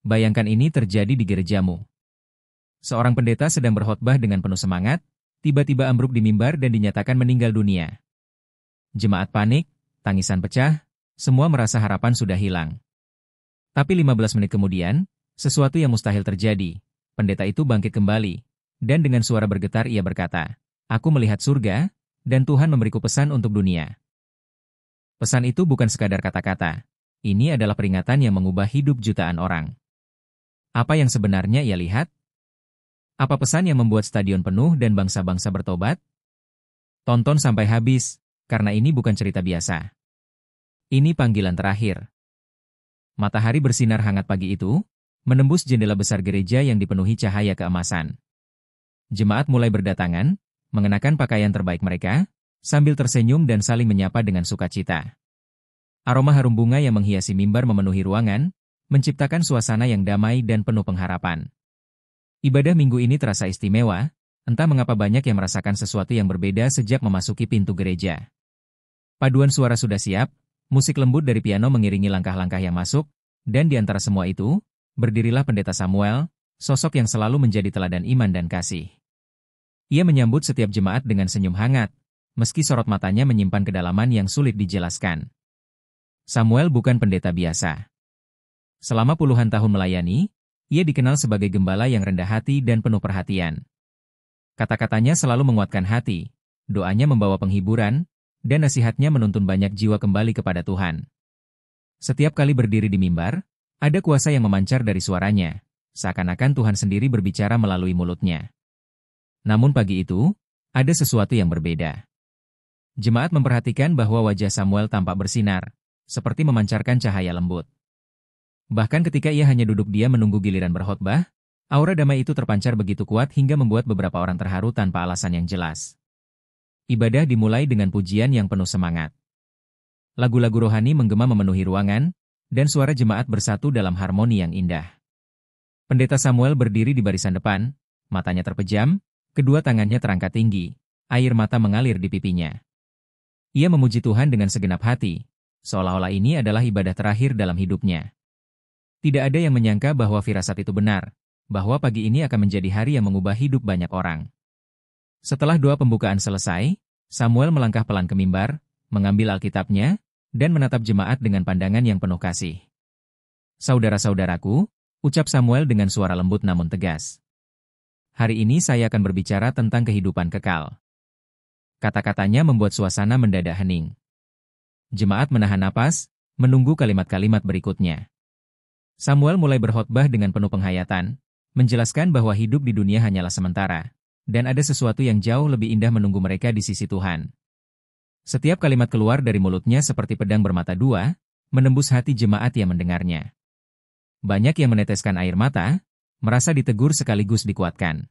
Bayangkan ini terjadi di gerejamu. Seorang pendeta sedang berkhotbah dengan penuh semangat, tiba-tiba ambruk di mimbar dan dinyatakan meninggal dunia. Jemaat panik, tangisan pecah, semua merasa harapan sudah hilang. Tapi 15 menit kemudian, sesuatu yang mustahil terjadi. Pendeta itu bangkit kembali, dan dengan suara bergetar ia berkata, "Aku melihat surga, dan Tuhan memberiku pesan untuk dunia." Pesan itu bukan sekadar kata-kata. Ini adalah peringatan yang mengubah hidup jutaan orang. Apa yang sebenarnya ia lihat? Apa pesan yang membuat stadion penuh dan bangsa-bangsa bertobat? Tonton sampai habis, karena ini bukan cerita biasa. Ini panggilan terakhir. Matahari bersinar hangat pagi itu, menembus jendela besar gereja yang dipenuhi cahaya keemasan. Jemaat mulai berdatangan, mengenakan pakaian terbaik mereka, sambil tersenyum dan saling menyapa dengan sukacita. Aroma harum bunga yang menghiasi mimbar memenuhi ruangan, menciptakan suasana yang damai dan penuh pengharapan. Ibadah minggu ini terasa istimewa, entah mengapa banyak yang merasakan sesuatu yang berbeda sejak memasuki pintu gereja. Paduan suara sudah siap, musik lembut dari piano mengiringi langkah-langkah yang masuk, dan di antara semua itu, berdirilah Pendeta Samuel, sosok yang selalu menjadi teladan iman dan kasih. Ia menyambut setiap jemaat dengan senyum hangat, meski sorot matanya menyimpan kedalaman yang sulit dijelaskan. Samuel bukan pendeta biasa. Selama puluhan tahun melayani, ia dikenal sebagai gembala yang rendah hati dan penuh perhatian. Kata-katanya selalu menguatkan hati, doanya membawa penghiburan, dan nasihatnya menuntun banyak jiwa kembali kepada Tuhan. Setiap kali berdiri di mimbar, ada kuasa yang memancar dari suaranya, seakan-akan Tuhan sendiri berbicara melalui mulutnya. Namun pagi itu, ada sesuatu yang berbeda. Jemaat memperhatikan bahwa wajah Samuel tampak bersinar, seperti memancarkan cahaya lembut. Bahkan ketika ia hanya duduk diam menunggu giliran berkhotbah, aura damai itu terpancar begitu kuat hingga membuat beberapa orang terharu tanpa alasan yang jelas. Ibadah dimulai dengan pujian yang penuh semangat. Lagu-lagu rohani menggema memenuhi ruangan, dan suara jemaat bersatu dalam harmoni yang indah. Pendeta Samuel berdiri di barisan depan, matanya terpejam, kedua tangannya terangkat tinggi, air mata mengalir di pipinya. Ia memuji Tuhan dengan segenap hati, seolah-olah ini adalah ibadah terakhir dalam hidupnya. Tidak ada yang menyangka bahwa firasat itu benar, bahwa pagi ini akan menjadi hari yang mengubah hidup banyak orang. Setelah doa pembukaan selesai, Samuel melangkah pelan ke mimbar, mengambil Alkitabnya, dan menatap jemaat dengan pandangan yang penuh kasih. "Saudara-saudaraku," ucap Samuel dengan suara lembut namun tegas. "Hari ini saya akan berbicara tentang kehidupan kekal." Kata-katanya membuat suasana mendadak hening. Jemaat menahan napas, menunggu kalimat-kalimat berikutnya. Samuel mulai berkhotbah dengan penuh penghayatan, menjelaskan bahwa hidup di dunia hanyalah sementara, dan ada sesuatu yang jauh lebih indah menunggu mereka di sisi Tuhan. Setiap kalimat keluar dari mulutnya seperti pedang bermata dua, menembus hati jemaat yang mendengarnya. Banyak yang meneteskan air mata, merasa ditegur sekaligus dikuatkan.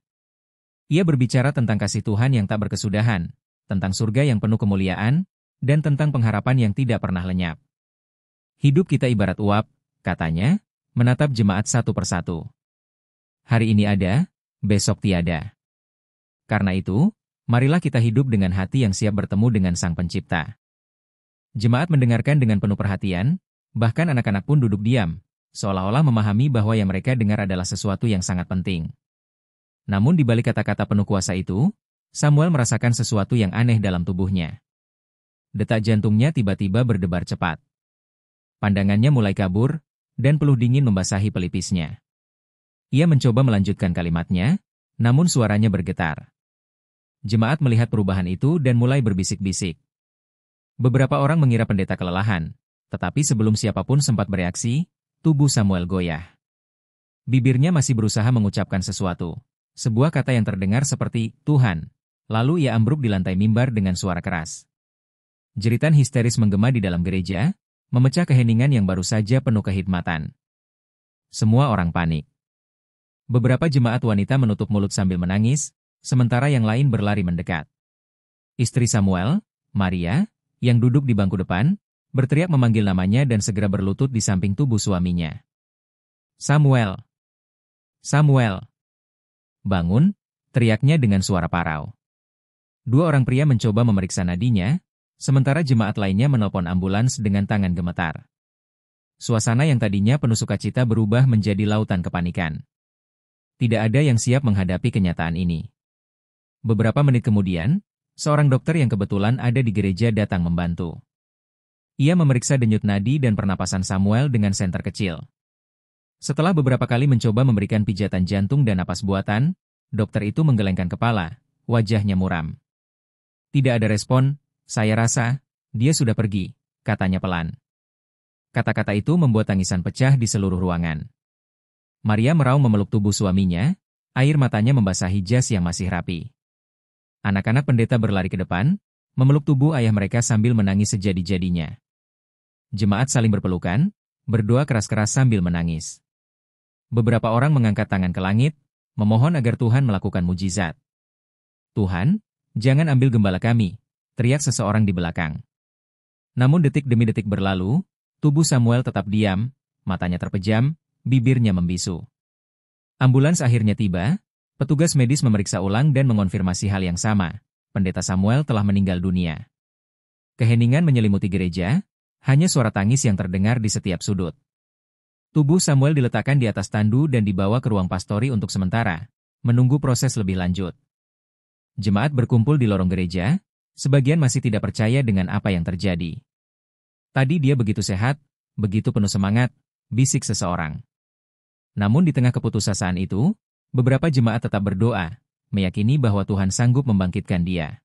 Ia berbicara tentang kasih Tuhan yang tak berkesudahan, tentang surga yang penuh kemuliaan, dan tentang pengharapan yang tidak pernah lenyap. "Hidup kita ibarat uap," katanya, menatap jemaat satu persatu. "Hari ini ada, besok tiada. Karena itu, marilah kita hidup dengan hati yang siap bertemu dengan Sang Pencipta." Jemaat mendengarkan dengan penuh perhatian, bahkan anak-anak pun duduk diam, seolah-olah memahami bahwa yang mereka dengar adalah sesuatu yang sangat penting. Namun di balik kata-kata penuh kuasa itu, Samuel merasakan sesuatu yang aneh dalam tubuhnya. Detak jantungnya tiba-tiba berdebar cepat. Pandangannya mulai kabur, dan peluh dingin membasahi pelipisnya. Ia mencoba melanjutkan kalimatnya, namun suaranya bergetar. Jemaat melihat perubahan itu dan mulai berbisik-bisik. Beberapa orang mengira pendeta kelelahan, tetapi sebelum siapapun sempat bereaksi, tubuh Samuel goyah. Bibirnya masih berusaha mengucapkan sesuatu, sebuah kata yang terdengar seperti "Tuhan", lalu ia ambruk di lantai mimbar dengan suara keras. Jeritan histeris menggema di dalam gereja, memecah keheningan yang baru saja penuh kehikmatan. Semua orang panik. Beberapa jemaat wanita menutup mulut sambil menangis, sementara yang lain berlari mendekat. Istri Samuel, Maria, yang duduk di bangku depan, berteriak memanggil namanya dan segera berlutut di samping tubuh suaminya. "Samuel! Samuel! Bangun!" teriaknya dengan suara parau. Dua orang pria mencoba memeriksa nadinya, sementara jemaat lainnya menelpon ambulans dengan tangan gemetar. Suasana yang tadinya penuh sukacita berubah menjadi lautan kepanikan. Tidak ada yang siap menghadapi kenyataan ini. Beberapa menit kemudian, seorang dokter yang kebetulan ada di gereja datang membantu. Ia memeriksa denyut nadi dan pernapasan Samuel dengan senter kecil. Setelah beberapa kali mencoba memberikan pijatan jantung dan napas buatan, dokter itu menggelengkan kepala, wajahnya muram. Tidak ada respon, saya rasa, dia sudah pergi, katanya pelan. Kata-kata itu membuat tangisan pecah di seluruh ruangan. Maria meraung memeluk tubuh suaminya, air matanya membasahi jas yang masih rapi. Anak-anak pendeta berlari ke depan, memeluk tubuh ayah mereka sambil menangis sejadi-jadinya. Jemaat saling berpelukan, berdoa keras-keras sambil menangis. Beberapa orang mengangkat tangan ke langit, memohon agar Tuhan melakukan mujizat. Tuhan, jangan ambil gembala kami, teriak seseorang di belakang. Namun detik demi detik berlalu, tubuh Samuel tetap diam, matanya terpejam, bibirnya membisu. Ambulans akhirnya tiba, petugas medis memeriksa ulang dan mengonfirmasi hal yang sama. Pendeta Samuel telah meninggal dunia. Keheningan menyelimuti gereja, hanya suara tangis yang terdengar di setiap sudut. Tubuh Samuel diletakkan di atas tandu dan dibawa ke ruang pastori untuk sementara, menunggu proses lebih lanjut. Jemaat berkumpul di lorong gereja, sebagian masih tidak percaya dengan apa yang terjadi. Tadi dia begitu sehat, begitu penuh semangat, bisik seseorang. Namun di tengah keputusasaan itu, beberapa jemaat tetap berdoa, meyakini bahwa Tuhan sanggup membangkitkan dia.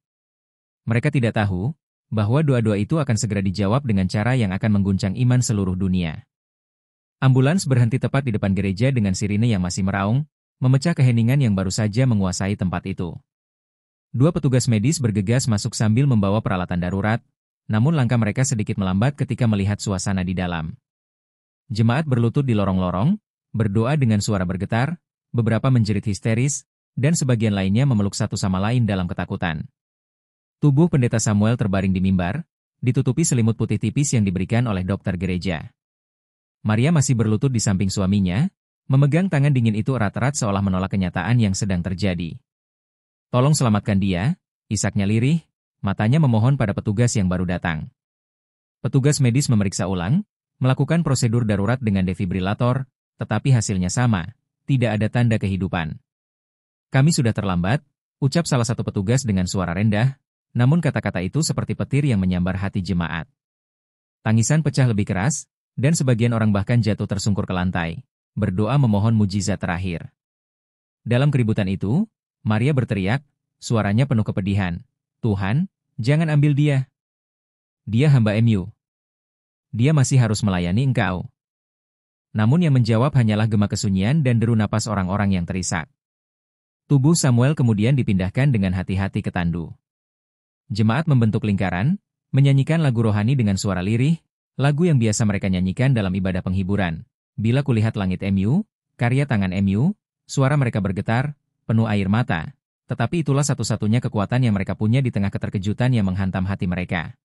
Mereka tidak tahu bahwa doa-doa itu akan segera dijawab dengan cara yang akan mengguncang iman seluruh dunia. Ambulans berhenti tepat di depan gereja dengan sirine yang masih meraung, memecah keheningan yang baru saja menguasai tempat itu. Dua petugas medis bergegas masuk sambil membawa peralatan darurat, namun langkah mereka sedikit melambat ketika melihat suasana di dalam. Jemaat berlutut di lorong-lorong, berdoa dengan suara bergetar, beberapa menjerit histeris, dan sebagian lainnya memeluk satu sama lain dalam ketakutan. Tubuh pendeta Samuel terbaring di mimbar, ditutupi selimut putih tipis yang diberikan oleh dokter gereja. Maria masih berlutut di samping suaminya, memegang tangan dingin itu erat-erat seolah menolak kenyataan yang sedang terjadi. Tolong selamatkan dia, isaknya lirih, matanya memohon pada petugas yang baru datang. Petugas medis memeriksa ulang, melakukan prosedur darurat dengan defibrilator, tetapi hasilnya sama, tidak ada tanda kehidupan. Kami sudah terlambat, ucap salah satu petugas dengan suara rendah, namun kata-kata itu seperti petir yang menyambar hati jemaat. Tangisan pecah lebih keras, dan sebagian orang bahkan jatuh tersungkur ke lantai, berdoa memohon mujizat terakhir. Dalam keributan itu, Maria berteriak, suaranya penuh kepedihan, Tuhan, jangan ambil dia. Dia hamba MU. Dia masih harus melayani Engkau. Namun yang menjawab hanyalah gema kesunyian dan deru napas orang-orang yang terisak. Tubuh Samuel kemudian dipindahkan dengan hati-hati ke tandu. Jemaat membentuk lingkaran, menyanyikan lagu rohani dengan suara lirih, lagu yang biasa mereka nyanyikan dalam ibadah penghiburan. Bila kulihat langit MU, karya tangan MU, suara mereka bergetar, penuh air mata. Tetapi itulah satu-satunya kekuatan yang mereka punya di tengah keterkejutan yang menghantam hati mereka.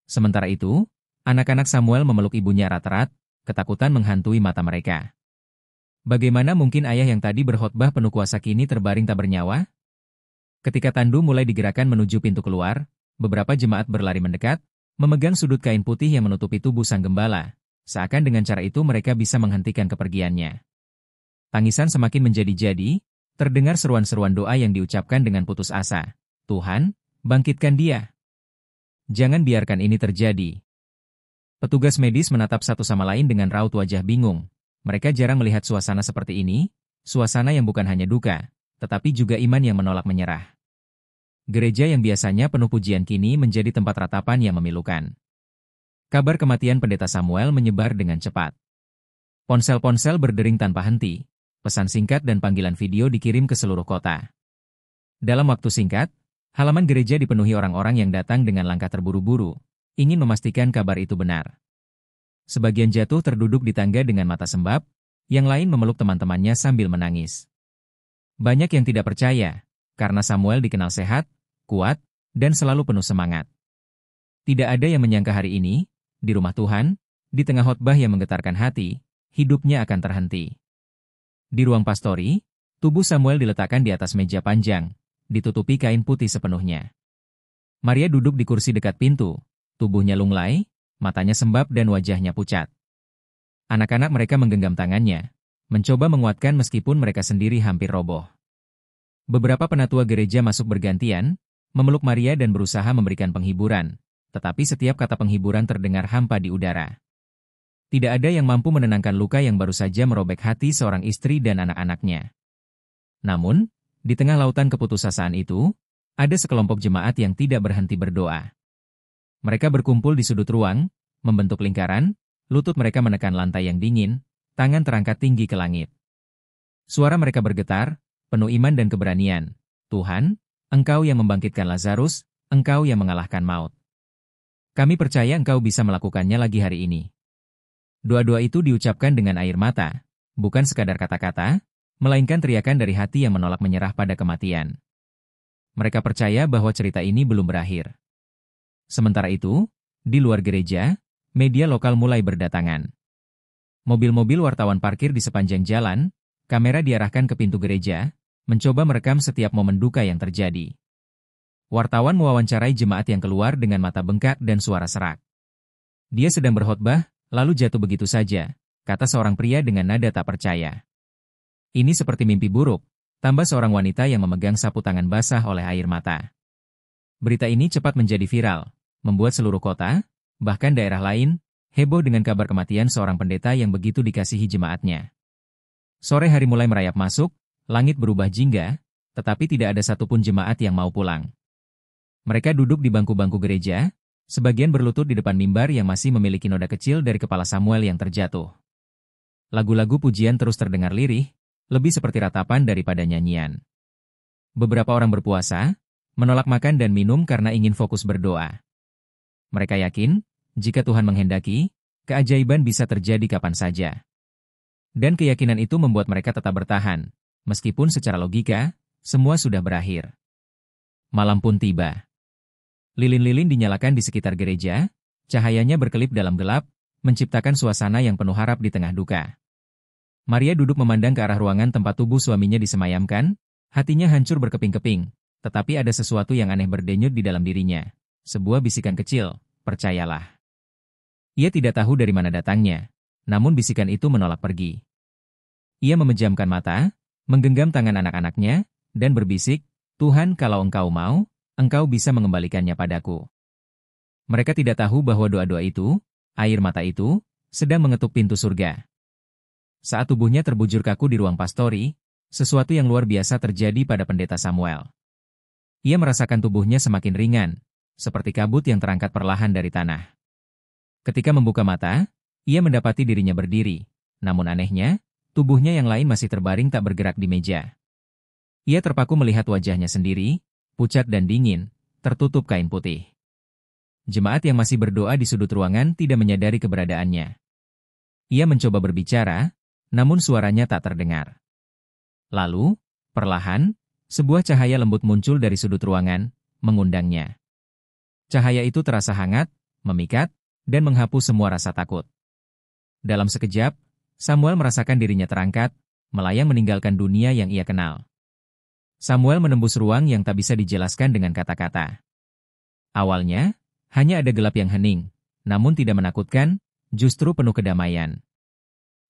Sementara itu, anak-anak Samuel memeluk ibunya erat-erat, ketakutan menghantui mata mereka. Bagaimana mungkin ayah yang tadi berkhotbah penuh kuasa kini terbaring tak bernyawa? Ketika tandu mulai digerakkan menuju pintu keluar, beberapa jemaat berlari mendekat, memegang sudut kain putih yang menutupi tubuh sang gembala, seakan dengan cara itu mereka bisa menghentikan kepergiannya. Tangisan semakin menjadi-jadi, terdengar seruan-seruan doa yang diucapkan dengan putus asa. Tuhan, bangkitkan dia. Jangan biarkan ini terjadi. Petugas medis menatap satu sama lain dengan raut wajah bingung. Mereka jarang melihat suasana seperti ini, suasana yang bukan hanya duka, tetapi juga iman yang menolak menyerah. Gereja yang biasanya penuh pujian kini menjadi tempat ratapan yang memilukan. Kabar kematian pendeta Samuel menyebar dengan cepat. Ponsel-ponsel berdering tanpa henti, pesan singkat dan panggilan video dikirim ke seluruh kota. Dalam waktu singkat, halaman gereja dipenuhi orang-orang yang datang dengan langkah terburu-buru, ingin memastikan kabar itu benar. Sebagian jatuh terduduk di tangga dengan mata sembab, yang lain memeluk teman-temannya sambil menangis. Banyak yang tidak percaya, karena Samuel dikenal sehat, kuat, dan selalu penuh semangat. Tidak ada yang menyangka hari ini, di rumah Tuhan, di tengah khotbah yang menggetarkan hati, hidupnya akan terhenti. Di ruang pastori, tubuh Samuel diletakkan di atas meja panjang, ditutupi kain putih sepenuhnya. Maria duduk di kursi dekat pintu, tubuhnya lunglai, matanya sembab dan wajahnya pucat. Anak-anak mereka menggenggam tangannya, mencoba menguatkan meskipun mereka sendiri hampir roboh. Beberapa penatua gereja masuk bergantian, memeluk Maria dan berusaha memberikan penghiburan, tetapi setiap kata penghiburan terdengar hampa di udara. Tidak ada yang mampu menenangkan luka yang baru saja merobek hati seorang istri dan anak-anaknya. Namun, di tengah lautan keputusasaan itu, ada sekelompok jemaat yang tidak berhenti berdoa. Mereka berkumpul di sudut ruang, membentuk lingkaran, lutut mereka menekan lantai yang dingin, tangan terangkat tinggi ke langit. Suara mereka bergetar, penuh iman dan keberanian. Tuhan, Engkau yang membangkitkan Lazarus, Engkau yang mengalahkan maut. Kami percaya Engkau bisa melakukannya lagi hari ini. Doa-doa itu diucapkan dengan air mata, bukan sekadar kata-kata, melainkan teriakan dari hati yang menolak menyerah pada kematian. Mereka percaya bahwa cerita ini belum berakhir. Sementara itu, di luar gereja, media lokal mulai berdatangan. Mobil-mobil wartawan parkir di sepanjang jalan, kamera diarahkan ke pintu gereja, mencoba merekam setiap momen duka yang terjadi. Wartawan mewawancarai jemaat yang keluar dengan mata bengkak dan suara serak. Dia sedang berkhotbah, lalu jatuh begitu saja, kata seorang pria dengan nada tak percaya. Ini seperti mimpi buruk, tambah seorang wanita yang memegang sapu tangan basah oleh air mata. Berita ini cepat menjadi viral, membuat seluruh kota, bahkan daerah lain, heboh dengan kabar kematian seorang pendeta yang begitu dikasihi jemaatnya. Sore hari mulai merayap masuk, langit berubah jingga, tetapi tidak ada satupun jemaat yang mau pulang. Mereka duduk di bangku-bangku gereja, sebagian berlutut di depan mimbar yang masih memiliki noda kecil dari kepala Samuel yang terjatuh. Lagu-lagu pujian terus terdengar lirih, lebih seperti ratapan daripada nyanyian. Beberapa orang berpuasa, menolak makan dan minum karena ingin fokus berdoa. Mereka yakin, jika Tuhan menghendaki, keajaiban bisa terjadi kapan saja. Dan keyakinan itu membuat mereka tetap bertahan, meskipun secara logika, semua sudah berakhir. Malam pun tiba. Lilin-lilin dinyalakan di sekitar gereja, cahayanya berkelip dalam gelap, menciptakan suasana yang penuh harap di tengah duka. Maria duduk memandang ke arah ruangan tempat tubuh suaminya disemayamkan, hatinya hancur berkeping-keping, tetapi ada sesuatu yang aneh berdenyut di dalam dirinya. Sebuah bisikan kecil, percayalah. Ia tidak tahu dari mana datangnya, namun bisikan itu menolak pergi. Ia memejamkan mata, menggenggam tangan anak-anaknya, dan berbisik, Tuhan kalau Engkau mau, Engkau bisa mengembalikannya padaku. Mereka tidak tahu bahwa doa-doa itu, air mata itu, sedang mengetuk pintu surga. Saat tubuhnya terbujur kaku di ruang pastori, sesuatu yang luar biasa terjadi pada pendeta Samuel. Ia merasakan tubuhnya semakin ringan, seperti kabut yang terangkat perlahan dari tanah. Ketika membuka mata, ia mendapati dirinya berdiri, namun anehnya, tubuhnya yang lain masih terbaring tak bergerak di meja. Ia terpaku melihat wajahnya sendiri, pucat dan dingin, tertutup kain putih. Jemaat yang masih berdoa di sudut ruangan tidak menyadari keberadaannya. Ia mencoba berbicara, namun suaranya tak terdengar. Lalu, perlahan, sebuah cahaya lembut muncul dari sudut ruangan, mengundangnya. Cahaya itu terasa hangat, memikat, dan menghapus semua rasa takut. Dalam sekejap, Samuel merasakan dirinya terangkat, melayang meninggalkan dunia yang ia kenal. Samuel menembus ruang yang tak bisa dijelaskan dengan kata-kata. Awalnya, hanya ada gelap yang hening, namun tidak menakutkan, justru penuh kedamaian.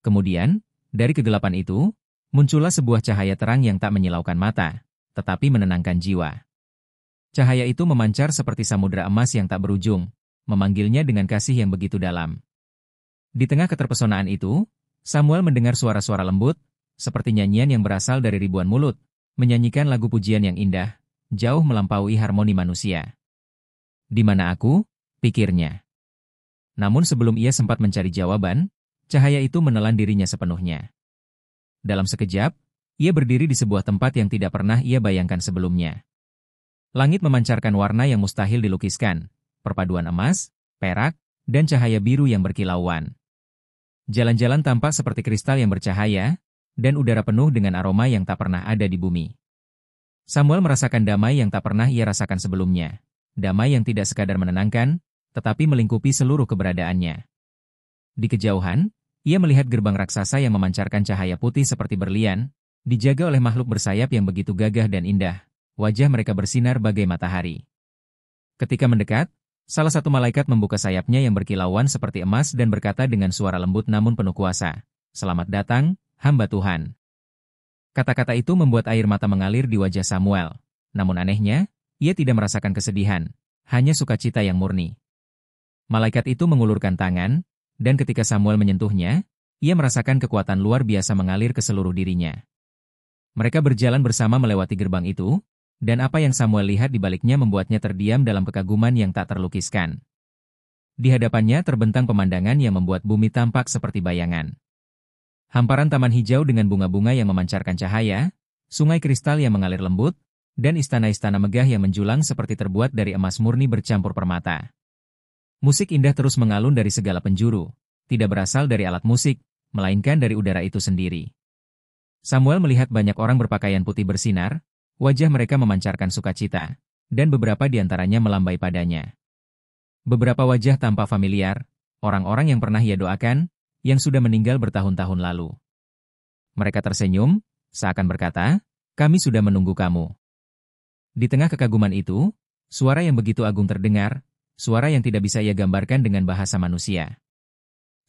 Kemudian, dari kegelapan itu, muncullah sebuah cahaya terang yang tak menyilaukan mata, tetapi menenangkan jiwa. Cahaya itu memancar seperti samudera emas yang tak berujung, memanggilnya dengan kasih yang begitu dalam. Di tengah keterpesonaan itu, Samuel mendengar suara-suara lembut, seperti nyanyian yang berasal dari ribuan mulut, menyanyikan lagu pujian yang indah, jauh melampaui harmoni manusia. Di mana aku? Pikirnya. Namun sebelum ia sempat mencari jawaban, cahaya itu menelan dirinya sepenuhnya. Dalam sekejap, ia berdiri di sebuah tempat yang tidak pernah ia bayangkan sebelumnya. Langit memancarkan warna yang mustahil dilukiskan, perpaduan emas, perak, dan cahaya biru yang berkilauan. Jalan-jalan tampak seperti kristal yang bercahaya, dan udara penuh dengan aroma yang tak pernah ada di bumi. Samuel merasakan damai yang tak pernah ia rasakan sebelumnya. Damai yang tidak sekadar menenangkan, tetapi melingkupi seluruh keberadaannya. Di kejauhan, ia melihat gerbang raksasa yang memancarkan cahaya putih seperti berlian, dijaga oleh makhluk bersayap yang begitu gagah dan indah. Wajah mereka bersinar bagai matahari. Ketika mendekat, Salah satu malaikat membuka sayapnya yang berkilauan seperti emas dan berkata dengan suara lembut namun penuh kuasa, "Selamat datang, hamba Tuhan." Kata-kata itu membuat air mata mengalir di wajah Samuel. Namun anehnya, ia tidak merasakan kesedihan, hanya sukacita yang murni. Malaikat itu mengulurkan tangan, dan ketika Samuel menyentuhnya, ia merasakan kekuatan luar biasa mengalir ke seluruh dirinya. Mereka berjalan bersama melewati gerbang itu, dan apa yang Samuel lihat di baliknya membuatnya terdiam dalam kekaguman yang tak terlukiskan. Di hadapannya terbentang pemandangan yang membuat bumi tampak seperti bayangan. Hamparan taman hijau dengan bunga-bunga yang memancarkan cahaya, sungai kristal yang mengalir lembut, dan istana-istana megah yang menjulang seperti terbuat dari emas murni bercampur permata. Musik indah terus mengalun dari segala penjuru, tidak berasal dari alat musik, melainkan dari udara itu sendiri. Samuel melihat banyak orang berpakaian putih bersinar, wajah mereka memancarkan sukacita, dan beberapa di antaranya melambai padanya. Beberapa wajah tampak familiar, orang-orang yang pernah ia doakan, yang sudah meninggal bertahun-tahun lalu. Mereka tersenyum, seakan berkata, "Kami sudah menunggu kamu." Di tengah kekaguman itu, suara yang begitu agung terdengar, suara yang tidak bisa ia gambarkan dengan bahasa manusia.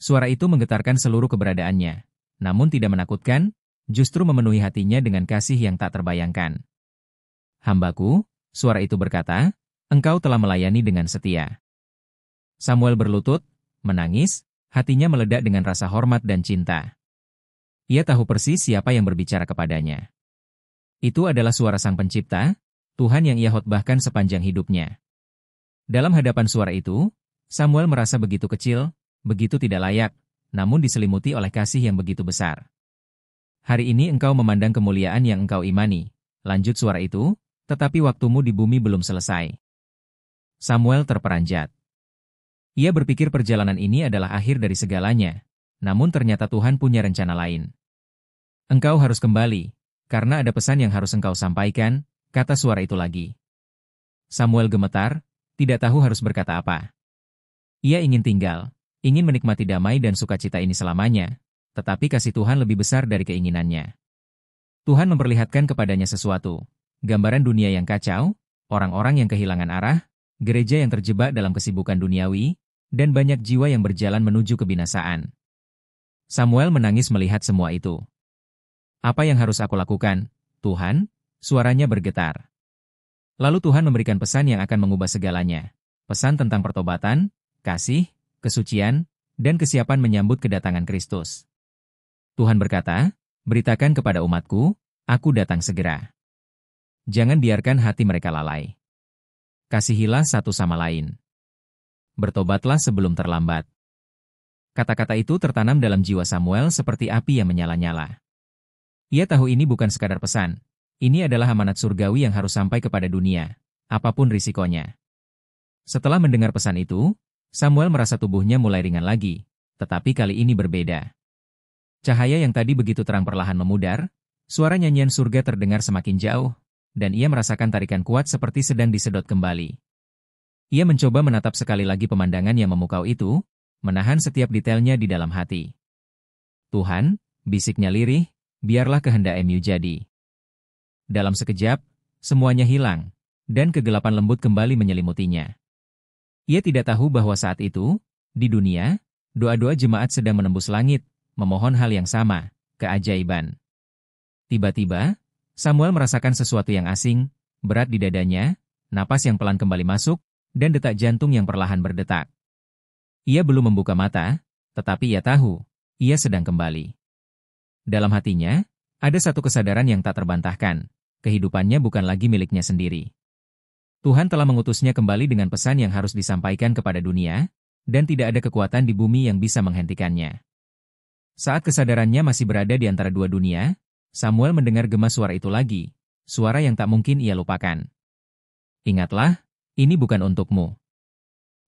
Suara itu menggetarkan seluruh keberadaannya, namun tidak menakutkan, justru memenuhi hatinya dengan kasih yang tak terbayangkan. "Hambaku," suara itu berkata, "engkau telah melayani dengan setia." Samuel berlutut, menangis, hatinya meledak dengan rasa hormat dan cinta. Ia tahu persis siapa yang berbicara kepadanya. Itu adalah suara Sang Pencipta, Tuhan yang ia khotbahkan sepanjang hidupnya. Dalam hadapan suara itu, Samuel merasa begitu kecil, begitu tidak layak, namun diselimuti oleh kasih yang begitu besar. "Hari ini engkau memandang kemuliaan yang engkau imani," lanjut suara itu, "tetapi waktumu di bumi belum selesai." Samuel terperanjat. Ia berpikir perjalanan ini adalah akhir dari segalanya, namun ternyata Tuhan punya rencana lain. "Engkau harus kembali, karena ada pesan yang harus engkau sampaikan," kata suara itu lagi. Samuel gemetar, tidak tahu harus berkata apa. Ia ingin tinggal, ingin menikmati damai dan sukacita ini selamanya, tetapi kasih Tuhan lebih besar dari keinginannya. Tuhan memperlihatkan kepadanya sesuatu. Gambaran dunia yang kacau, orang-orang yang kehilangan arah, gereja yang terjebak dalam kesibukan duniawi, dan banyak jiwa yang berjalan menuju kebinasaan. Samuel menangis melihat semua itu. "Apa yang harus aku lakukan, Tuhan?" Suaranya bergetar. Lalu Tuhan memberikan pesan yang akan mengubah segalanya. Pesan tentang pertobatan, kasih, kesucian, dan kesiapan menyambut kedatangan Kristus. Tuhan berkata, "Beritakan kepada umatku, aku datang segera." Jangan biarkan hati mereka lalai. Kasihilah satu sama lain. Bertobatlah sebelum terlambat. Kata-kata itu tertanam dalam jiwa Samuel seperti api yang menyala-nyala. Ia tahu ini bukan sekadar pesan. Ini adalah amanat surgawi yang harus sampai kepada dunia, apapun risikonya. Setelah mendengar pesan itu, Samuel merasa tubuhnya mulai ringan lagi, tetapi kali ini berbeda. Cahaya yang tadi begitu terang perlahan memudar, suara nyanyian surga terdengar semakin jauh, dan ia merasakan tarikan kuat seperti sedang disedot kembali. Ia mencoba menatap sekali lagi pemandangan yang memukau itu, menahan setiap detailnya di dalam hati. "Tuhan," bisiknya lirih, "biarlah kehendak-Mu jadi." Dalam sekejap, semuanya hilang, dan kegelapan lembut kembali menyelimutinya. Ia tidak tahu bahwa saat itu, di dunia, doa-doa jemaat sedang menembus langit, memohon hal yang sama, keajaiban. Tiba-tiba, Samuel merasakan sesuatu yang asing, berat di dadanya, napas yang pelan kembali masuk, dan detak jantung yang perlahan berdetak. Ia belum membuka mata, tetapi ia tahu, ia sedang kembali. Dalam hatinya, ada satu kesadaran yang tak terbantahkan, kehidupannya bukan lagi miliknya sendiri. Tuhan telah mengutusnya kembali dengan pesan yang harus disampaikan kepada dunia, dan tidak ada kekuatan di bumi yang bisa menghentikannya. Saat kesadarannya masih berada di antara dua dunia, Samuel mendengar gema suara itu lagi, suara yang tak mungkin ia lupakan. "Ingatlah, ini bukan untukmu.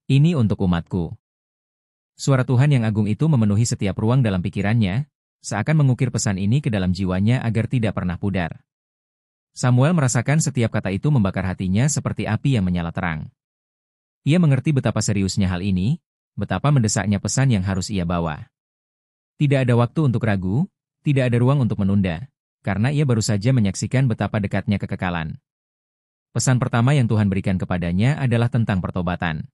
Ini untuk umatku." Suara Tuhan yang agung itu memenuhi setiap ruang dalam pikirannya, seakan mengukir pesan ini ke dalam jiwanya agar tidak pernah pudar. Samuel merasakan setiap kata itu membakar hatinya seperti api yang menyala terang. Ia mengerti betapa seriusnya hal ini, betapa mendesaknya pesan yang harus ia bawa. Tidak ada waktu untuk ragu, tidak ada ruang untuk menunda, karena ia baru saja menyaksikan betapa dekatnya kekekalan. Pesan pertama yang Tuhan berikan kepadanya adalah tentang pertobatan.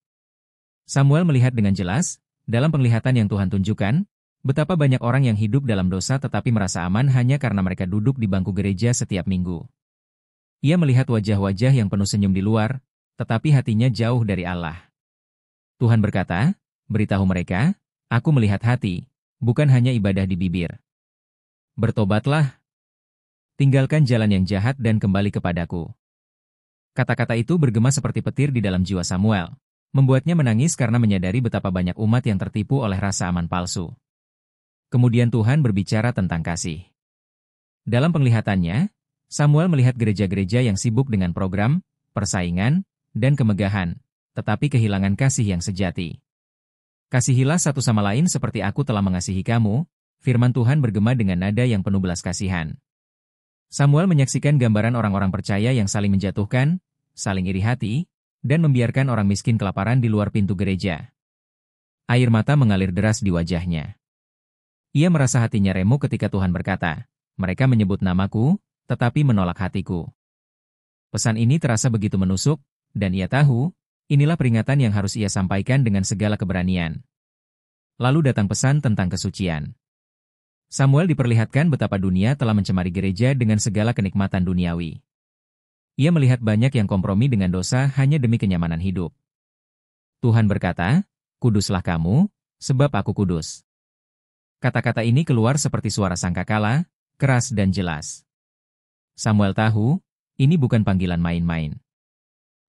Samuel melihat dengan jelas, dalam penglihatan yang Tuhan tunjukkan, betapa banyak orang yang hidup dalam dosa tetapi merasa aman hanya karena mereka duduk di bangku gereja setiap minggu. Ia melihat wajah-wajah yang penuh senyum di luar, tetapi hatinya jauh dari Allah. Tuhan berkata, beritahu mereka, aku melihat hati, bukan hanya ibadah di bibir. Bertobatlah. Tinggalkan jalan yang jahat dan kembali kepadaku. Kata-kata itu bergema seperti petir di dalam jiwa Samuel, membuatnya menangis karena menyadari betapa banyak umat yang tertipu oleh rasa aman palsu. Kemudian Tuhan berbicara tentang kasih. Dalam penglihatannya, Samuel melihat gereja-gereja yang sibuk dengan program, persaingan, dan kemegahan, tetapi kehilangan kasih yang sejati. Kasihilah satu sama lain seperti aku telah mengasihi kamu, firman Tuhan bergema dengan nada yang penuh belas kasihan. Samuel menyaksikan gambaran orang-orang percaya yang saling menjatuhkan, saling iri hati, dan membiarkan orang miskin kelaparan di luar pintu gereja. Air mata mengalir deras di wajahnya. Ia merasa hatinya remuk ketika Tuhan berkata, mereka menyebut namaku, tetapi menolak hatiku. Pesan ini terasa begitu menusuk, dan ia tahu, inilah peringatan yang harus ia sampaikan dengan segala keberanian. Lalu datang pesan tentang kesucian. Samuel diperlihatkan betapa dunia telah mencemari gereja dengan segala kenikmatan duniawi. Ia melihat banyak yang kompromi dengan dosa hanya demi kenyamanan hidup. Tuhan berkata, kuduslah kamu, sebab aku kudus. Kata-kata ini keluar seperti suara sangkakala, keras dan jelas. Samuel tahu, ini bukan panggilan main-main.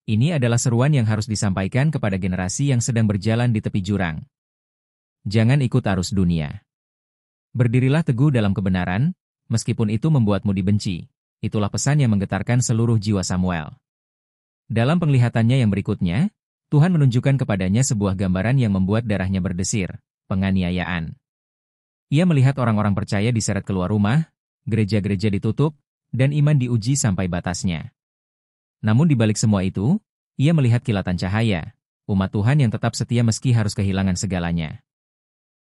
Ini adalah seruan yang harus disampaikan kepada generasi yang sedang berjalan di tepi jurang. Jangan ikut arus dunia. Berdirilah teguh dalam kebenaran, meskipun itu membuatmu dibenci. Itulah pesan yang menggetarkan seluruh jiwa Samuel. Dalam penglihatannya yang berikutnya, Tuhan menunjukkan kepadanya sebuah gambaran yang membuat darahnya berdesir, penganiayaan. Ia melihat orang-orang percaya diseret keluar rumah, gereja-gereja ditutup, dan iman diuji sampai batasnya. Namun di balik semua itu, ia melihat kilatan cahaya, umat Tuhan yang tetap setia meski harus kehilangan segalanya.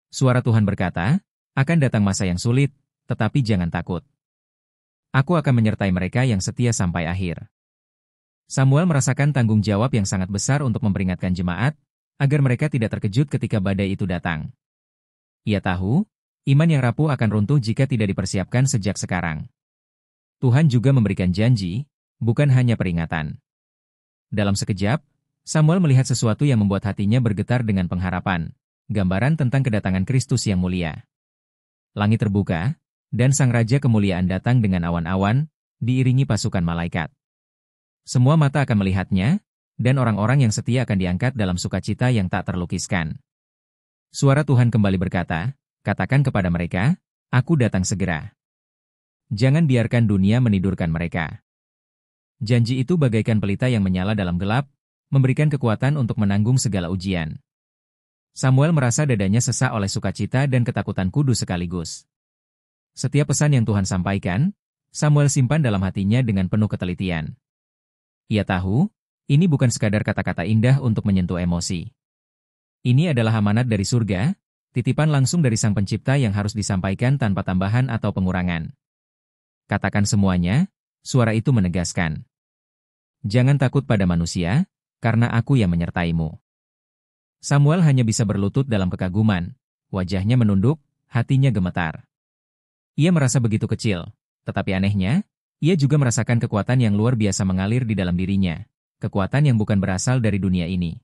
Suara Tuhan berkata, akan datang masa yang sulit, tetapi jangan takut. Aku akan menyertai mereka yang setia sampai akhir. Samuel merasakan tanggung jawab yang sangat besar untuk memperingatkan jemaat, agar mereka tidak terkejut ketika badai itu datang. Ia tahu, iman yang rapuh akan runtuh jika tidak dipersiapkan sejak sekarang. Tuhan juga memberikan janji, bukan hanya peringatan. Dalam sekejap, Samuel melihat sesuatu yang membuat hatinya bergetar dengan pengharapan, gambaran tentang kedatangan Kristus yang mulia. Langit terbuka, dan Sang Raja Kemuliaan datang dengan awan-awan, diiringi pasukan malaikat. Semua mata akan melihatnya, dan orang-orang yang setia akan diangkat dalam sukacita yang tak terlukiskan. Suara Tuhan kembali berkata, katakan kepada mereka, aku datang segera. Jangan biarkan dunia menidurkan mereka. Janji itu bagaikan pelita yang menyala dalam gelap, memberikan kekuatan untuk menanggung segala ujian. Samuel merasa dadanya sesak oleh sukacita dan ketakutan kudus sekaligus. Setiap pesan yang Tuhan sampaikan, Samuel simpan dalam hatinya dengan penuh ketelitian. Ia tahu, ini bukan sekadar kata-kata indah untuk menyentuh emosi. Ini adalah amanat dari surga, titipan langsung dari Sang Pencipta yang harus disampaikan tanpa tambahan atau pengurangan. Katakan semuanya, suara itu menegaskan. Jangan takut pada manusia, karena aku yang menyertaimu. Samuel hanya bisa berlutut dalam kekaguman, wajahnya menunduk, hatinya gemetar. Ia merasa begitu kecil, tetapi anehnya, ia juga merasakan kekuatan yang luar biasa mengalir di dalam dirinya, kekuatan yang bukan berasal dari dunia ini.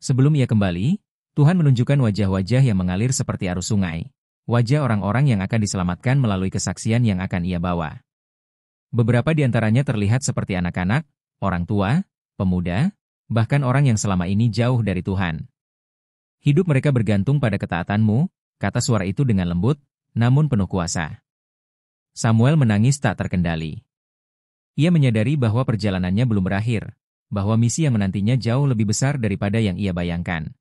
Sebelum ia kembali, Tuhan menunjukkan wajah-wajah yang mengalir seperti arus sungai, wajah orang-orang yang akan diselamatkan melalui kesaksian yang akan ia bawa. Beberapa di antaranya terlihat seperti anak-anak, orang tua, pemuda, bahkan orang yang selama ini jauh dari Tuhan. Hidup mereka bergantung pada ketaatanmu, kata suara itu dengan lembut, namun penuh kuasa. Samuel menangis tak terkendali. Ia menyadari bahwa perjalanannya belum berakhir, bahwa misi yang menantinya jauh lebih besar daripada yang ia bayangkan.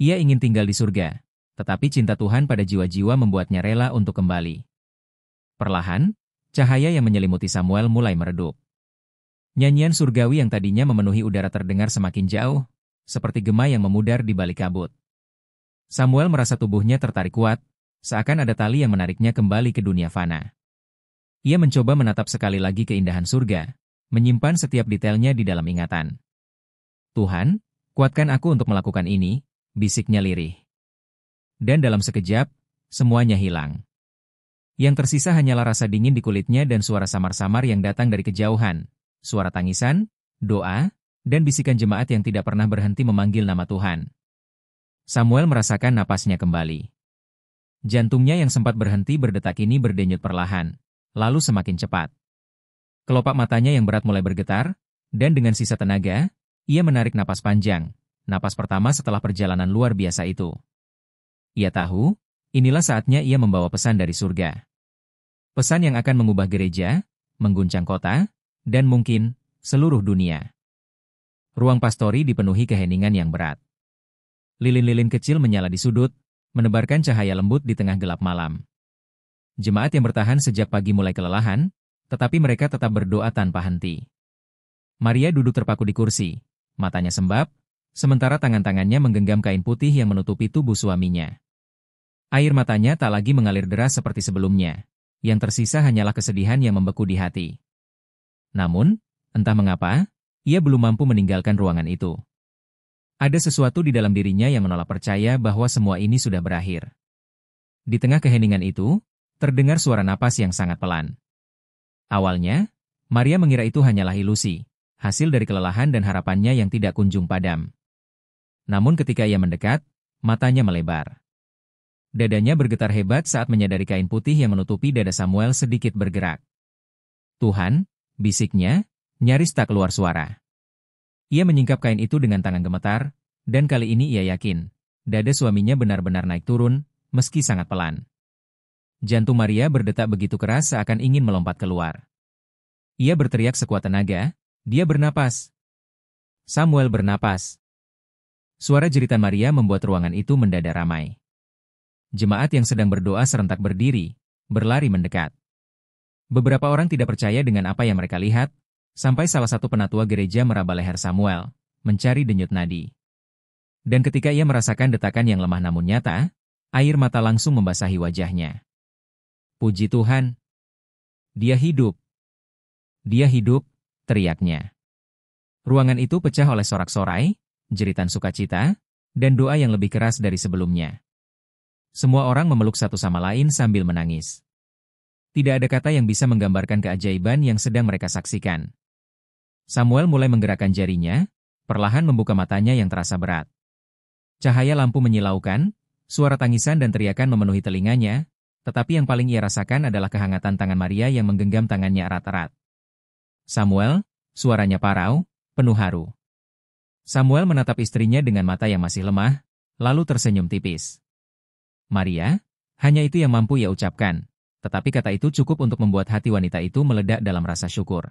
Ia ingin tinggal di surga, tetapi cinta Tuhan pada jiwa-jiwa membuatnya rela untuk kembali. Perlahan, cahaya yang menyelimuti Samuel mulai meredup. Nyanyian surgawi yang tadinya memenuhi udara terdengar semakin jauh, seperti gema yang memudar di balik kabut. Samuel merasa tubuhnya tertarik kuat, seakan ada tali yang menariknya kembali ke dunia fana. Ia mencoba menatap sekali lagi keindahan surga, menyimpan setiap detailnya di dalam ingatan. Tuhan, Kuatkan aku untuk melakukan ini, bisiknya lirih. Dan dalam sekejap, semuanya hilang. Yang tersisa hanyalah rasa dingin di kulitnya dan suara samar-samar yang datang dari kejauhan. Suara tangisan, doa, dan bisikan jemaat yang tidak pernah berhenti memanggil nama Tuhan. Samuel merasakan napasnya kembali. Jantungnya yang sempat berhenti berdetak ini berdenyut perlahan, lalu semakin cepat. Kelopak matanya yang berat mulai bergetar, dan dengan sisa tenaga, ia menarik napas panjang, napas pertama setelah perjalanan luar biasa itu. Ia tahu, inilah saatnya ia membawa pesan dari surga. Pesan yang akan mengubah gereja, mengguncang kota, dan mungkin seluruh dunia. Ruang pastori dipenuhi keheningan yang berat. Lilin-lilin kecil menyala di sudut, menebarkan cahaya lembut di tengah gelap malam. Jemaat yang bertahan sejak pagi mulai kelelahan, tetapi mereka tetap berdoa tanpa henti. Maria duduk terpaku di kursi, matanya sembab, sementara tangan-tangannya menggenggam kain putih yang menutupi tubuh suaminya. Air matanya tak lagi mengalir deras seperti sebelumnya, yang tersisa hanyalah kesedihan yang membeku di hati. Namun, entah mengapa, ia belum mampu meninggalkan ruangan itu. Ada sesuatu di dalam dirinya yang menolak percaya bahwa semua ini sudah berakhir. Di tengah keheningan itu, terdengar suara napas yang sangat pelan. Awalnya, Maria mengira itu hanyalah ilusi, hasil dari kelelahan dan harapannya yang tidak kunjung padam. Namun ketika ia mendekat, matanya melebar. Dadanya bergetar hebat saat menyadari kain putih yang menutupi dada Samuel sedikit bergerak. "Tuhan," bisiknya, nyaris tak keluar suara. Ia menyingkap kain itu dengan tangan gemetar, dan kali ini ia yakin, dada suaminya benar-benar naik turun, meski sangat pelan. Jantung Maria berdetak begitu keras seakan ingin melompat keluar. Ia berteriak sekuat tenaga, dia bernapas. Samuel bernapas. Suara jeritan Maria membuat ruangan itu mendadak ramai. Jemaat yang sedang berdoa serentak berdiri, berlari mendekat. Beberapa orang tidak percaya dengan apa yang mereka lihat, sampai salah satu penatua gereja meraba leher Samuel, mencari denyut nadi. Dan ketika ia merasakan detakan yang lemah namun nyata, air mata langsung membasahi wajahnya. "Puji Tuhan! Dia hidup! Dia hidup!" teriaknya. Ruangan itu pecah oleh sorak-sorai, jeritan sukacita, dan doa yang lebih keras dari sebelumnya. Semua orang memeluk satu sama lain sambil menangis. Tidak ada kata yang bisa menggambarkan keajaiban yang sedang mereka saksikan. Samuel mulai menggerakkan jarinya, perlahan membuka matanya yang terasa berat. Cahaya lampu menyilaukan, suara tangisan dan teriakan memenuhi telinganya, tetapi yang paling ia rasakan adalah kehangatan tangan Maria yang menggenggam tangannya erat-erat. "Samuel," suaranya parau, penuh haru. Samuel menatap istrinya dengan mata yang masih lemah, lalu tersenyum tipis. "Maria," hanya itu yang mampu ia ucapkan, tetapi kata itu cukup untuk membuat hati wanita itu meledak dalam rasa syukur.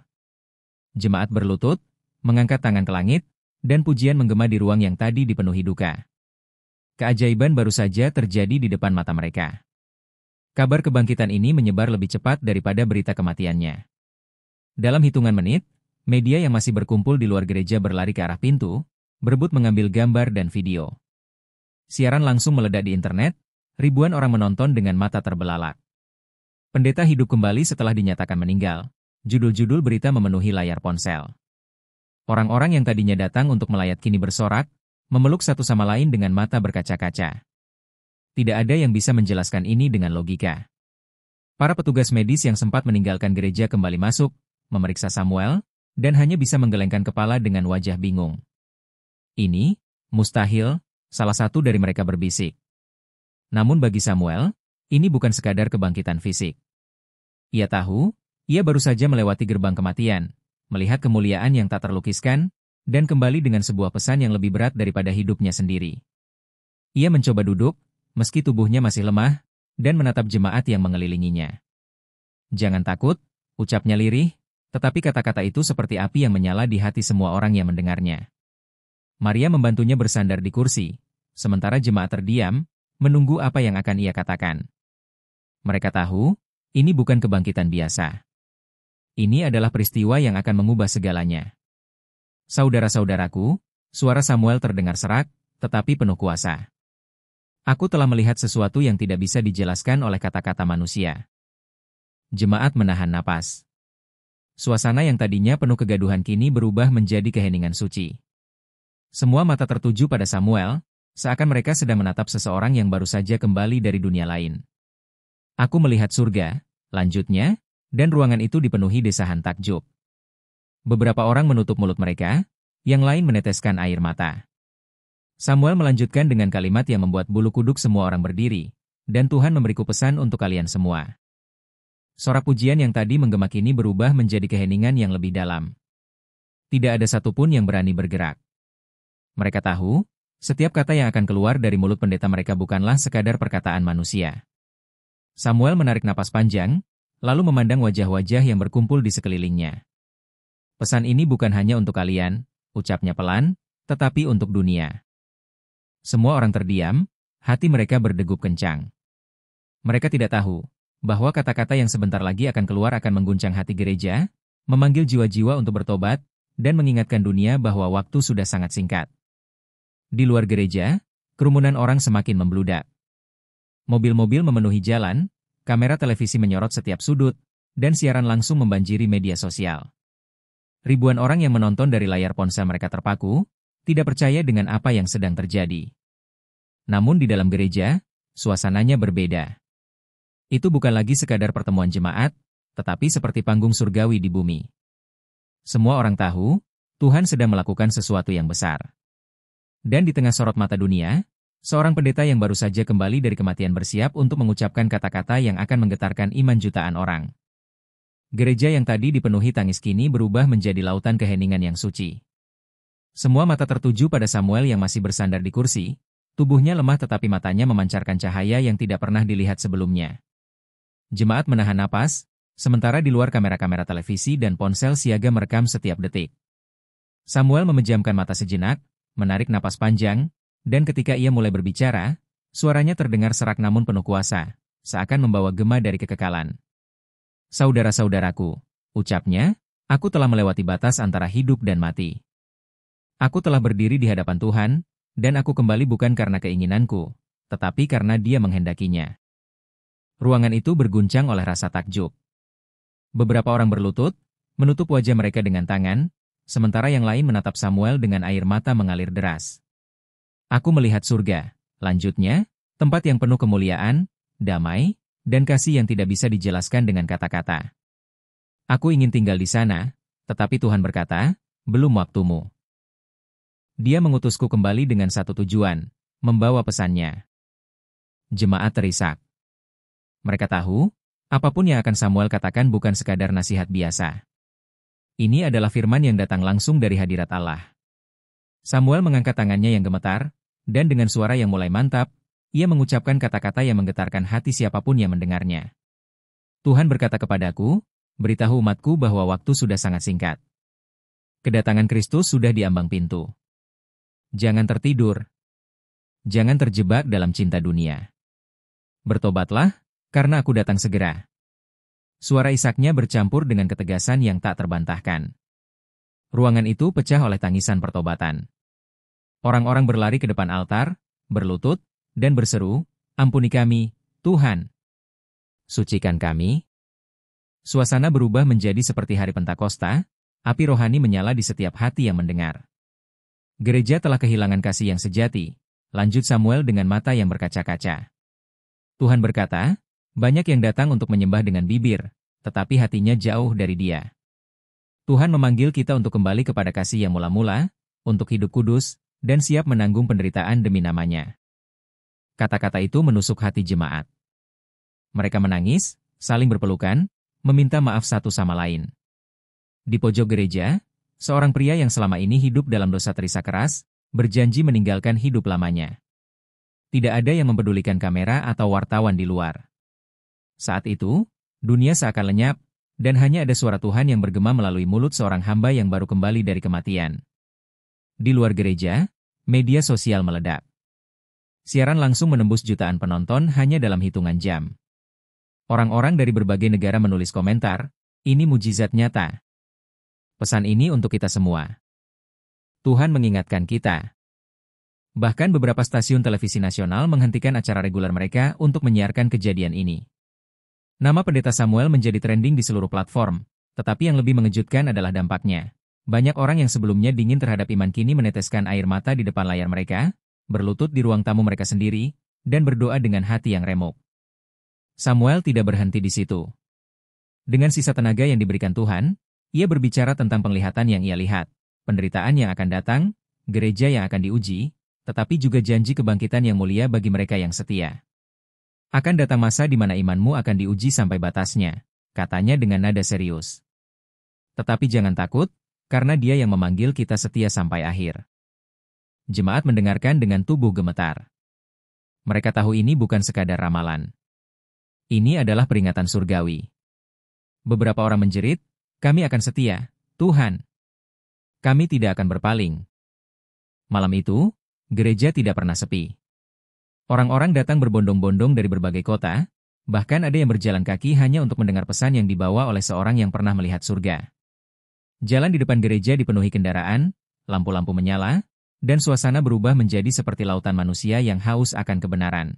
Jemaat berlutut, mengangkat tangan ke langit, dan pujian menggema di ruang yang tadi dipenuhi duka. Keajaiban baru saja terjadi di depan mata mereka. Kabar kebangkitan ini menyebar lebih cepat daripada berita kematiannya. Dalam hitungan menit, media yang masih berkumpul di luar gereja berlari ke arah pintu, berebut mengambil gambar dan video. Siaran langsung meledak di internet, ribuan orang menonton dengan mata terbelalak. Pendeta hidup kembali setelah dinyatakan meninggal. Judul-judul berita memenuhi layar ponsel. Orang-orang yang tadinya datang untuk melayat kini bersorak, memeluk satu sama lain dengan mata berkaca-kaca. Tidak ada yang bisa menjelaskan ini dengan logika. Para petugas medis yang sempat meninggalkan gereja kembali masuk, memeriksa Samuel, dan hanya bisa menggelengkan kepala dengan wajah bingung. "Ini, mustahil," salah satu dari mereka berbisik. Namun bagi Samuel, ini bukan sekadar kebangkitan fisik. Ia tahu, ia baru saja melewati gerbang kematian, melihat kemuliaan yang tak terlukiskan, dan kembali dengan sebuah pesan yang lebih berat daripada hidupnya sendiri. Ia mencoba duduk, meski tubuhnya masih lemah, dan menatap jemaat yang mengelilinginya. "Jangan takut," ucapnya lirih, tetapi kata-kata itu seperti api yang menyala di hati semua orang yang mendengarnya. Maria membantunya bersandar di kursi, sementara jemaat terdiam, menunggu apa yang akan ia katakan. Mereka tahu, ini bukan kebangkitan biasa. Ini adalah peristiwa yang akan mengubah segalanya. "Saudara-saudaraku," suara Samuel terdengar serak, tetapi penuh kuasa. "Aku telah melihat sesuatu yang tidak bisa dijelaskan oleh kata-kata manusia." Jemaat menahan napas. Suasana yang tadinya penuh kegaduhan kini berubah menjadi keheningan suci. Semua mata tertuju pada Samuel, seakan mereka sedang menatap seseorang yang baru saja kembali dari dunia lain. Aku melihat surga, lanjutnya, dan ruangan itu dipenuhi desahan takjub. Beberapa orang menutup mulut mereka, yang lain meneteskan air mata. Samuel melanjutkan dengan kalimat yang membuat bulu kuduk semua orang berdiri, dan Tuhan memberiku pesan untuk kalian semua. Sorak pujian yang tadi menggema kini berubah menjadi keheningan yang lebih dalam. Tidak ada satupun yang berani bergerak. Mereka tahu, setiap kata yang akan keluar dari mulut pendeta mereka bukanlah sekadar perkataan manusia. Samuel menarik napas panjang, lalu memandang wajah-wajah yang berkumpul di sekelilingnya. Pesan ini bukan hanya untuk kalian, ucapnya pelan, tetapi untuk dunia. Semua orang terdiam, hati mereka berdegup kencang. Mereka tidak tahu bahwa kata-kata yang sebentar lagi akan keluar akan mengguncang hati gereja, memanggil jiwa-jiwa untuk bertobat, dan mengingatkan dunia bahwa waktu sudah sangat singkat. Di luar gereja, kerumunan orang semakin membludak. Mobil-mobil memenuhi jalan, kamera televisi menyorot setiap sudut, dan siaran langsung membanjiri media sosial. Ribuan orang yang menonton dari layar ponsel mereka terpaku, tidak percaya dengan apa yang sedang terjadi. Namun di dalam gereja, suasananya berbeda. Itu bukan lagi sekadar pertemuan jemaat, tetapi seperti panggung surgawi di bumi. Semua orang tahu, Tuhan sedang melakukan sesuatu yang besar. Dan di tengah sorot mata dunia, seorang pendeta yang baru saja kembali dari kematian bersiap untuk mengucapkan kata-kata yang akan menggetarkan iman jutaan orang. Gereja yang tadi dipenuhi tangis kini berubah menjadi lautan keheningan yang suci. Semua mata tertuju pada Samuel yang masih bersandar di kursi, tubuhnya lemah tetapi matanya memancarkan cahaya yang tidak pernah dilihat sebelumnya. Jemaat menahan napas, sementara di luar kamera-kamera televisi dan ponsel siaga merekam setiap detik. Samuel memejamkan mata sejenak, menarik napas panjang, dan ketika ia mulai berbicara, suaranya terdengar serak namun penuh kuasa, seakan membawa gema dari kekekalan. Saudara-saudaraku, ucapnya, aku telah melewati batas antara hidup dan mati. Aku telah berdiri di hadapan Tuhan, dan aku kembali bukan karena keinginanku, tetapi karena Dia menghendakinya. Ruangan itu berguncang oleh rasa takjub. Beberapa orang berlutut, menutup wajah mereka dengan tangan, sementara yang lain menatap Samuel dengan air mata mengalir deras. Aku melihat surga, lanjutnya, tempat yang penuh kemuliaan, damai, dan kasih yang tidak bisa dijelaskan dengan kata-kata. Aku ingin tinggal di sana, tetapi Tuhan berkata, belum waktumu. Dia mengutusku kembali dengan satu tujuan, membawa pesannya. Jemaat terisak. Mereka tahu, apapun yang akan Samuel katakan bukan sekadar nasihat biasa. Ini adalah firman yang datang langsung dari hadirat Allah. Samuel mengangkat tangannya yang gemetar, dan dengan suara yang mulai mantap, ia mengucapkan kata-kata yang menggetarkan hati siapapun yang mendengarnya. Tuhan berkata kepadaku, beritahu umatku bahwa waktu sudah sangat singkat. Kedatangan Kristus sudah di ambang pintu. Jangan tertidur. Jangan terjebak dalam cinta dunia. Bertobatlah, karena aku datang segera. Suara isaknya bercampur dengan ketegasan yang tak terbantahkan. Ruangan itu pecah oleh tangisan pertobatan. Orang-orang berlari ke depan altar, berlutut, dan berseru, ampuni kami, Tuhan. Sucikan kami. Suasana berubah menjadi seperti hari Pentakosta, api rohani menyala di setiap hati yang mendengar. Gereja telah kehilangan kasih yang sejati, lanjut Samuel dengan mata yang berkaca-kaca. Tuhan berkata, banyak yang datang untuk menyembah dengan bibir, tetapi hatinya jauh dari Dia. Tuhan memanggil kita untuk kembali kepada kasih yang mula-mula, untuk hidup kudus, dan siap menanggung penderitaan demi namanya. Kata-kata itu menusuk hati jemaat. Mereka menangis, saling berpelukan, meminta maaf satu sama lain. Di pojok gereja, seorang pria yang selama ini hidup dalam dosa terisak keras, berjanji meninggalkan hidup lamanya. Tidak ada yang mempedulikan kamera atau wartawan di luar. Saat itu, dunia seakan lenyap, dan hanya ada suara Tuhan yang bergema melalui mulut seorang hamba yang baru kembali dari kematian. Di luar gereja, media sosial meledak. Siaran langsung menembus jutaan penonton hanya dalam hitungan jam. Orang-orang dari berbagai negara menulis komentar, ini mujizat nyata. Pesan ini untuk kita semua. Tuhan mengingatkan kita. Bahkan beberapa stasiun televisi nasional menghentikan acara reguler mereka untuk menyiarkan kejadian ini. Nama pendeta Samuel menjadi trending di seluruh platform, tetapi yang lebih mengejutkan adalah dampaknya. Banyak orang yang sebelumnya dingin terhadap iman kini meneteskan air mata di depan layar mereka, berlutut di ruang tamu mereka sendiri, dan berdoa dengan hati yang remuk. Samuel tidak berhenti di situ. Dengan sisa tenaga yang diberikan Tuhan, ia berbicara tentang penglihatan yang ia lihat, penderitaan yang akan datang, gereja yang akan diuji, tetapi juga janji kebangkitan yang mulia bagi mereka yang setia. Akan datang masa di mana imanmu akan diuji sampai batasnya, katanya dengan nada serius. Tetapi jangan takut, karena Dia yang memanggil kita setia sampai akhir. Jemaat mendengarkan dengan tubuh gemetar. Mereka tahu ini bukan sekadar ramalan. Ini adalah peringatan surgawi. Beberapa orang menjerit, "Kami akan setia, Tuhan. Kami tidak akan berpaling." Malam itu, gereja tidak pernah sepi. Orang-orang datang berbondong-bondong dari berbagai kota, bahkan ada yang berjalan kaki hanya untuk mendengar pesan yang dibawa oleh seorang yang pernah melihat surga. Jalan di depan gereja dipenuhi kendaraan, lampu-lampu menyala, dan suasana berubah menjadi seperti lautan manusia yang haus akan kebenaran.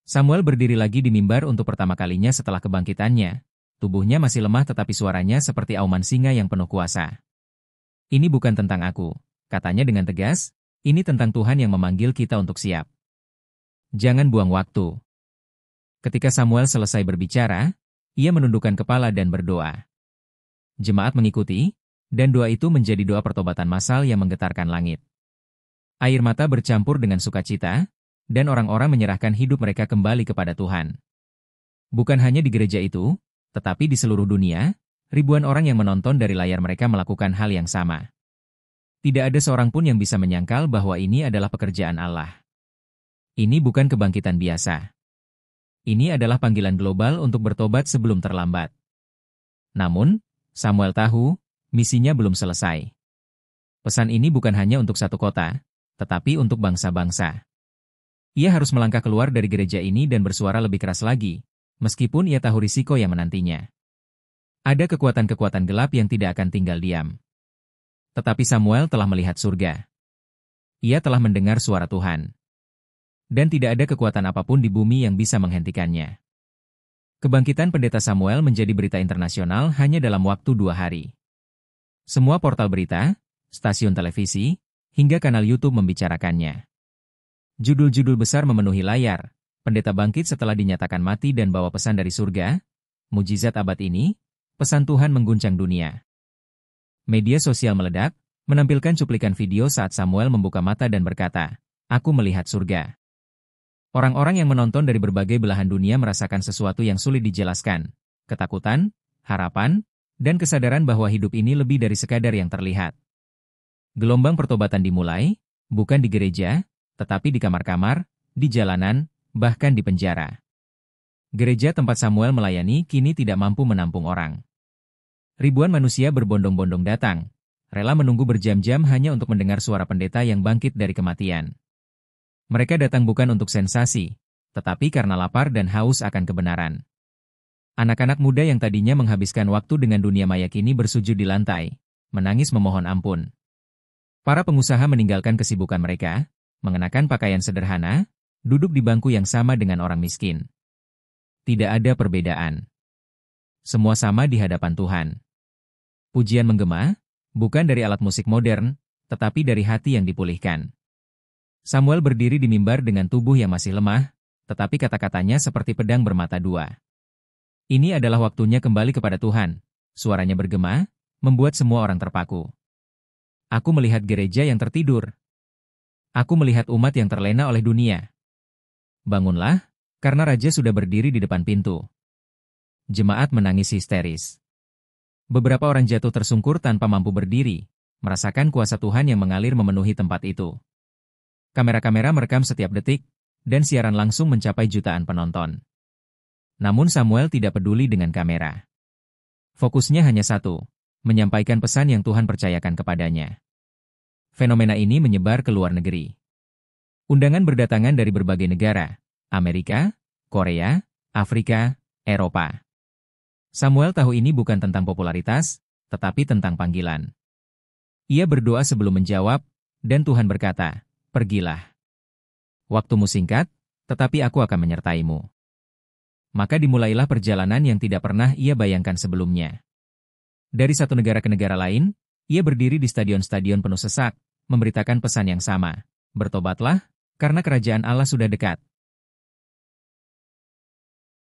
Samuel berdiri lagi di mimbar untuk pertama kalinya setelah kebangkitannya. Tubuhnya masih lemah tetapi suaranya seperti auman singa yang penuh kuasa. "Ini bukan tentang aku," katanya dengan tegas, "ini tentang Tuhan yang memanggil kita untuk siap. Jangan buang waktu." Ketika Samuel selesai berbicara, ia menundukkan kepala dan berdoa. Jemaat mengikuti, dan doa itu menjadi doa pertobatan massal yang menggetarkan langit. Air mata bercampur dengan sukacita, dan orang-orang menyerahkan hidup mereka kembali kepada Tuhan. Bukan hanya di gereja itu, tetapi di seluruh dunia, ribuan orang yang menonton dari layar mereka melakukan hal yang sama. Tidak ada seorang pun yang bisa menyangkal bahwa ini adalah pekerjaan Allah. Ini bukan kebangkitan biasa. Ini adalah panggilan global untuk bertobat sebelum terlambat. Namun, Samuel tahu, misinya belum selesai. Pesan ini bukan hanya untuk satu kota, tetapi untuk bangsa-bangsa. Ia harus melangkah keluar dari gereja ini dan bersuara lebih keras lagi, meskipun ia tahu risiko yang menantinya. Ada kekuatan-kekuatan gelap yang tidak akan tinggal diam. Tetapi Samuel telah melihat surga. Ia telah mendengar suara Tuhan. Dan tidak ada kekuatan apapun di bumi yang bisa menghentikannya. Kebangkitan pendeta Samuel menjadi berita internasional hanya dalam waktu 2 hari. Semua portal berita, stasiun televisi, hingga kanal YouTube membicarakannya. Judul-judul besar memenuhi layar, pendeta bangkit setelah dinyatakan mati dan bawa pesan dari surga, mujizat abad ini, pesan Tuhan mengguncang dunia. Media sosial meledak, menampilkan cuplikan video saat Samuel membuka mata dan berkata, "Aku melihat surga." Orang-orang yang menonton dari berbagai belahan dunia merasakan sesuatu yang sulit dijelaskan, ketakutan, harapan, dan kesadaran bahwa hidup ini lebih dari sekadar yang terlihat. Gelombang pertobatan dimulai, bukan di gereja, tetapi di kamar-kamar, di jalanan, bahkan di penjara. Gereja tempat Samuel melayani kini tidak mampu menampung orang. Ribuan manusia berbondong-bondong datang, rela menunggu berjam-jam hanya untuk mendengar suara pendeta yang bangkit dari kematian. Mereka datang bukan untuk sensasi, tetapi karena lapar dan haus akan kebenaran. Anak-anak muda yang tadinya menghabiskan waktu dengan dunia maya kini bersujud di lantai, menangis memohon ampun. Para pengusaha meninggalkan kesibukan mereka, mengenakan pakaian sederhana, duduk di bangku yang sama dengan orang miskin. Tidak ada perbedaan. Semua sama di hadapan Tuhan. Pujian menggema, bukan dari alat musik modern, tetapi dari hati yang dipulihkan. Samuel berdiri di mimbar dengan tubuh yang masih lemah, tetapi kata-katanya seperti pedang bermata dua. Ini adalah waktunya kembali kepada Tuhan. Suaranya bergema, membuat semua orang terpaku. Aku melihat gereja yang tertidur. Aku melihat umat yang terlena oleh dunia. Bangunlah, karena Raja sudah berdiri di depan pintu. Jemaat menangis histeris. Beberapa orang jatuh tersungkur tanpa mampu berdiri, merasakan kuasa Tuhan yang mengalir memenuhi tempat itu. Kamera-kamera merekam setiap detik, dan siaran langsung mencapai jutaan penonton. Namun Samuel tidak peduli dengan kamera. Fokusnya hanya satu, menyampaikan pesan yang Tuhan percayakan kepadanya. Fenomena ini menyebar ke luar negeri. Undangan berdatangan dari berbagai negara, Amerika, Korea, Afrika, Eropa. Samuel tahu ini bukan tentang popularitas, tetapi tentang panggilan. Ia berdoa sebelum menjawab, dan Tuhan berkata, "Pergilah. Waktumu singkat, tetapi aku akan menyertaimu." Maka dimulailah perjalanan yang tidak pernah ia bayangkan sebelumnya. Dari satu negara ke negara lain, Ia berdiri di stadion-stadion penuh sesak, memberitakan pesan yang sama. Bertobatlah, karena kerajaan Allah sudah dekat.